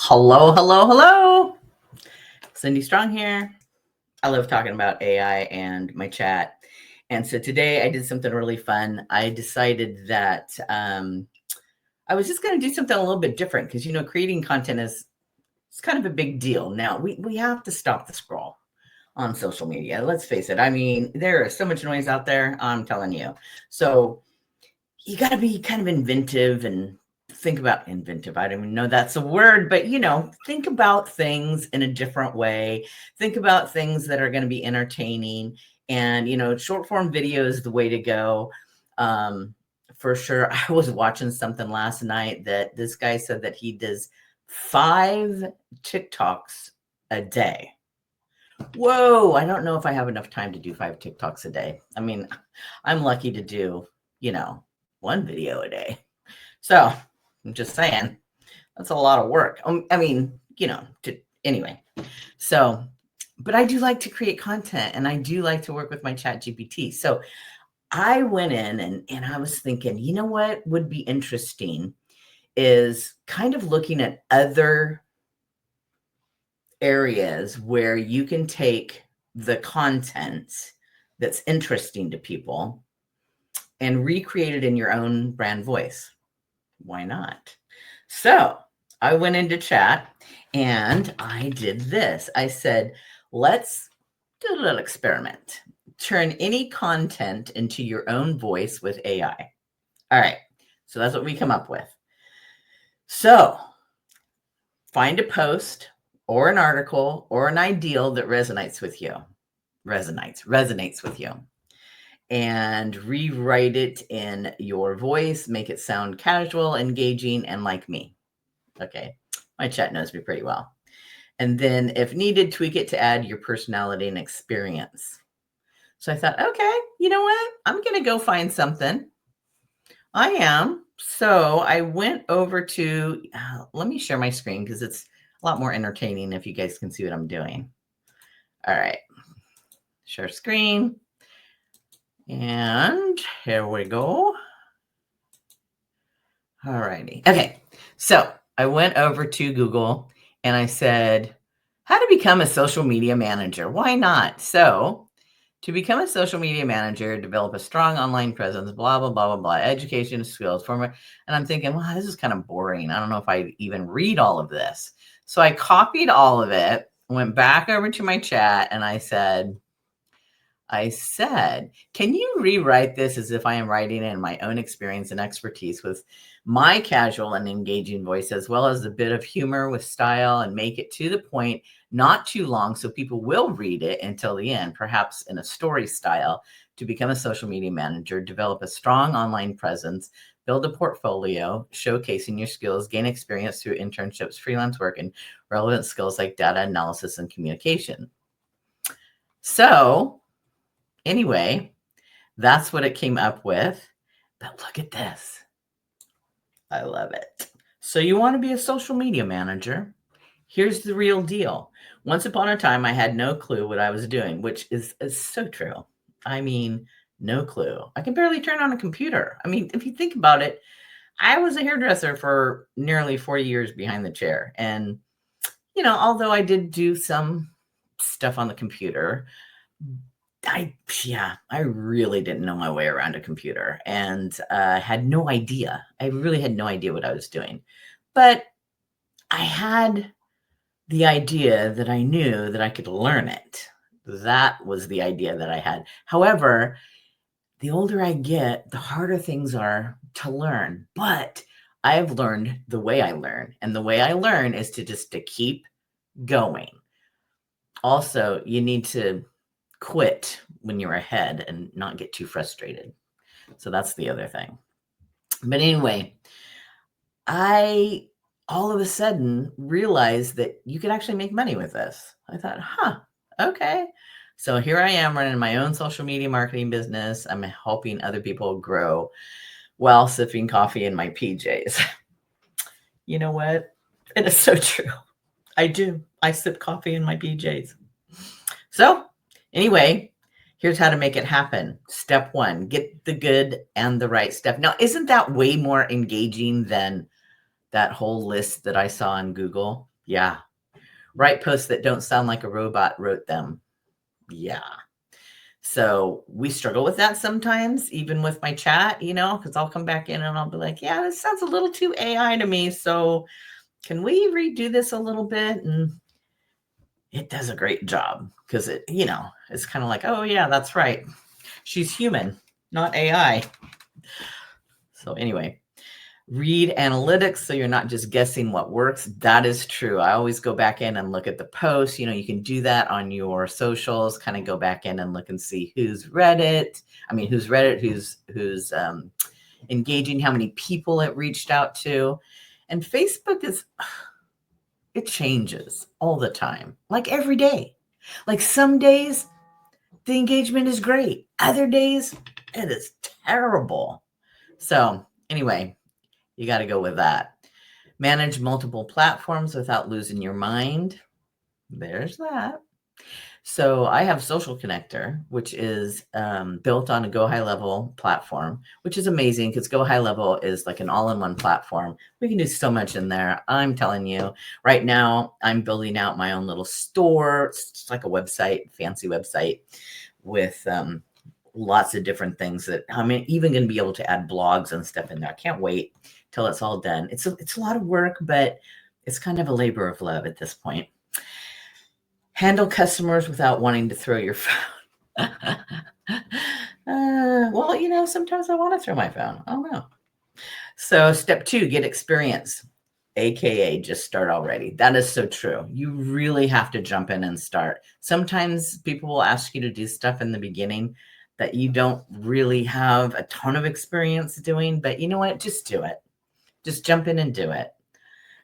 Hello, hello, hello. Cindy Strong here. I love talking about AI and my chat. And so today I did something really fun. I decided that I was just going to do something a little bit different because, creating content it's kind of a big deal. Now, we have to stop the scroll on social media. Let's face it. I mean, there is so much noise out there, I'm telling you. So you got to be kind of inventive and think about inventive. I don't even know that's a word, but think about things in a different way. Think about things that are going to be entertaining, and short form video is the way to go. For sure. I was watching something last night that this guy said that he does 5 TikToks a day. Whoa, I don't know if I have enough time to do 5 TikToks a day. I mean, I'm lucky to do, 1 video a day. So I'm just saying that's a lot of work. Anyway. So, but I do like to create content and I do like to work with my ChatGPT. So I went in and I was thinking, what would be interesting is kind of looking at other areas where you can take the content that's interesting to people and recreate it in your own brand voice. Why not? So I went into chat and I did this. I said, let's do a little experiment. Turn any content into your own voice with AI. All right. So that's what we come up with. So find a post or an article or an ideal that resonates with you. Resonates with you. And rewrite it in your voice, make it sound casual, engaging, and like me. Okay, my chat knows me pretty well. And then if needed, tweak it to add your personality and experience. So I thought, okay, you know what? I'm going to go find something. I am. So I went over to, let me share my screen because it's a lot more entertaining if you guys can see what I'm doing. All right, share screen. And here we go. All righty. Okay. So I went over to Google and I said, how to become a social media manager? Why not? So to become a social media manager, develop a strong online presence, blah, blah, blah, blah, blah, education, skills, format. And I'm thinking, well, this is kind of boring. I don't know if I even read all of this. So I copied all of it, went back over to my chat and I said, can you rewrite this as if I am writing in my own experience and expertise with my casual and engaging voice, as well as a bit of humor with style, and make it to the point, not too long, so people will read it until the end, perhaps in a story style, to become a social media manager, develop a strong online presence, build a portfolio, showcasing your skills, gain experience through internships, freelance work, and relevant skills like data analysis and communication. So anyway, that's what it came up with. But look at this. I love it. So you want to be a social media manager? Here's the real deal. Once upon a time, I had no clue what I was doing, which is so true. I mean, no clue. I can barely turn on a computer. I mean, if you think about it, I was a hairdresser for nearly 40 years behind the chair. And, although I did do some stuff on the computer, I really didn't know my way around a computer and had no idea. I really had no idea what I was doing. But I had the idea that I knew that I could learn it. That was the idea that I had. However, the older I get, the harder things are to learn. But I've learned the way I learn. And the way I learn is to keep going. Also, you need to quit when you're ahead and not get too frustrated. So that's the other thing. But anyway, I all of a sudden realized that you could actually make money with this. I thought, okay. So here I am running my own social media marketing business. I'm helping other people grow while sipping coffee in my PJs. You know what? It is so true. I do. I sip coffee in my PJs. So anyway, here's how to make it happen. Step 1, get the good and the right stuff. Now, isn't that way more engaging than that whole list that I saw on Google? Yeah. Write posts that don't sound like a robot wrote them. Yeah. So we struggle with that sometimes, even with my chat, because I'll come back in and I'll be like, yeah, this sounds a little too AI to me. So can we redo this a little bit? And it does a great job because it's kind of like, oh, yeah, that's right. She's human, not AI. So anyway, read analytics so you're not just guessing what works. That is true. I always go back in and look at the posts. You can do that on your socials, kind of go back in and look and see who's read it. Who's engaging, how many people it reached out to. And Facebook it changes all the time, like every day. Like some days the engagement is great. Other days it is terrible. So anyway, you got to go with that. Manage multiple platforms without losing your mind. There's that. So I have Social Connector, which is built on a Go High Level platform, which is amazing because Go High Level is like an all-in-one platform. We can do so much in there. I'm telling you, right now I'm building out my own little store. It's like a website, fancy website with lots of different things that I'm even going to be able to add blogs and stuff in there. I can't wait till it's all done. It's a lot of work, but it's kind of a labor of love at this point. Handle customers without wanting to throw your phone. Well, sometimes I want to throw my phone. I don't know. So step 2, get experience, AKA just start already. That is so true. You really have to jump in and start. Sometimes people will ask you to do stuff in the beginning that you don't really have a ton of experience doing, but you know what? Just do it. Just jump in and do it.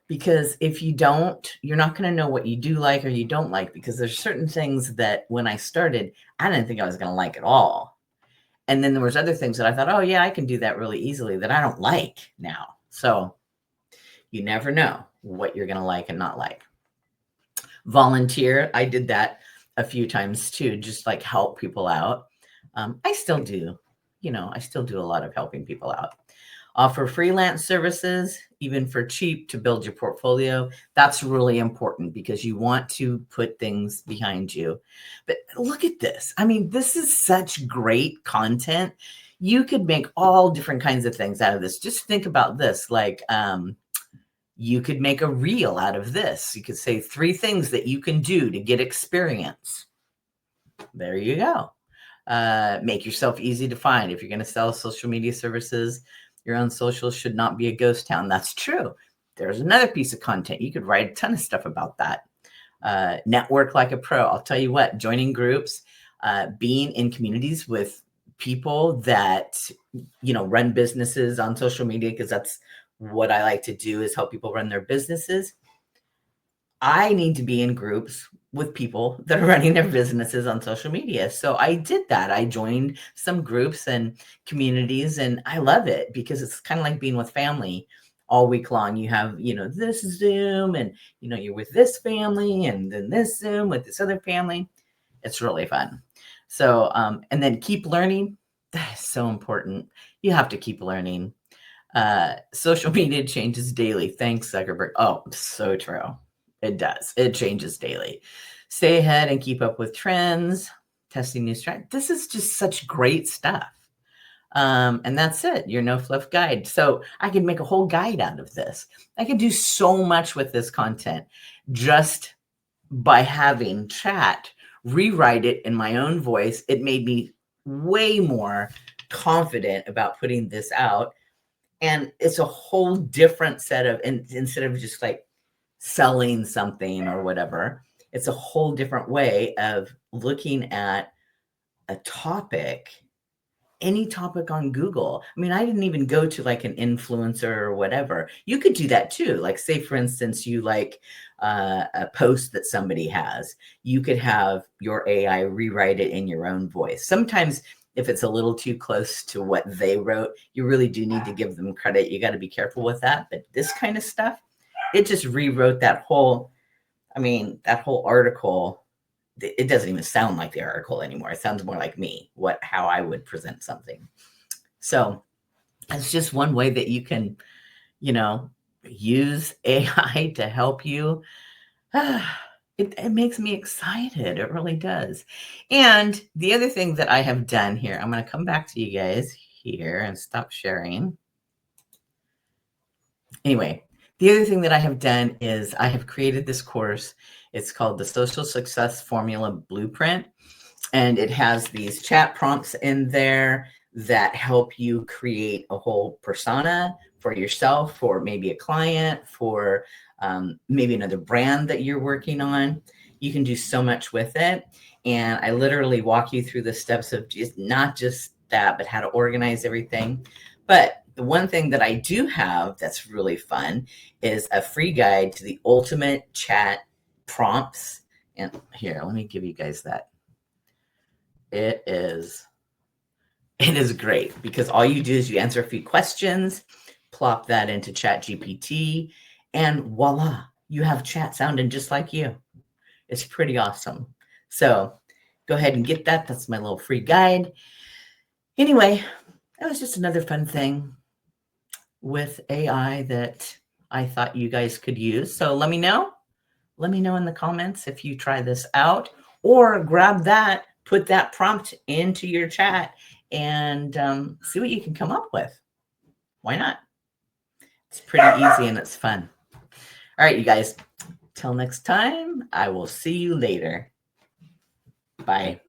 Because if you don't, you're not going to know what you do like or you don't like, because there's certain things that when I started, I didn't think I was going to like at all. And then there was other things that I thought, oh yeah, I can do that really easily, that I don't like now. So you never know what you're going to like and not like. Volunteer. I did that a few times too, just like help people out. I still do, I still do a lot of helping people out. Offer freelance services, even for cheap, to build your portfolio. That's really important because you want to put things behind you. But look at this. I mean, this is such great content. You could make all different kinds of things out of this. Just think about this. Like, you could make a reel out of this. You could say 3 things that you can do to get experience. There you go. Make yourself easy to find. If you're going to sell social media services, your own social should not be a ghost town. That's true. There's another piece of content. You could write a ton of stuff about that. Network like a pro. I'll tell you what, joining groups, being in communities with people that, run businesses on social media, because that's what I like to do, is help people run their businesses. I need to be in groups with people that are running their businesses on social media. So I did that. I joined some groups and communities, and I love it because it's kind of like being with family all week long. You have, this Zoom, and, you're with this family, and then this Zoom with this other family. It's really fun. So, and then keep learning. That is so important. You have to keep learning. Social media changes daily. Thanks, Zuckerberg. Oh, so true. It does. It changes daily. Stay ahead and keep up with trends, testing new strategies. This is just such great stuff. And that's it. Your no fluff guide. So I could make a whole guide out of this. I could do so much with this content just by having chat rewrite it in my own voice. It made me way more confident about putting this out. And it's a whole different set of, and instead of just like selling something or whatever, it's a whole different way of looking at a topic, any topic on Google. I mean, I didn't even go to like an influencer or whatever. You could do that too. Like, say, for instance, you like a post that somebody has, you could have your AI rewrite it in your own voice. Sometimes if it's a little too close to what they wrote, you really do need to give them credit. You got to be careful with that. But this kind of stuff, it just rewrote that whole article. It doesn't even sound like the article anymore. It sounds more like me, how I would present something. So it's just one way that you can, use AI to help you It makes me excited. It really does. And the other thing that I have done here, I'm going to come back to you guys here and stop sharing. Anyway, the other thing that I have done is I have created this course. It's called the Social Success Formula Blueprint. And it has these chat prompts in there that help you create a whole persona for yourself, for maybe a client, for maybe another brand that you're working on. You can do so much with it. And I literally walk you through the steps of just not just that, but how to organize everything. But the one thing that I do have that's really fun is a free guide to the ultimate chat prompts. And here, let me give you guys that. It is great because all you do is you answer a few questions, plop that into ChatGPT, and voila, you have chat sounding just like you. It's pretty awesome. So go ahead and get that. That's my little free guide. Anyway, that was just another fun thing with AI that I thought you guys could use. So let me know. Let me know in the comments if you try this out, or grab that, put that prompt into your chat and see what you can come up with. Why not? It's pretty easy and it's fun. All right, you guys, till next time, I will see you later. Bye.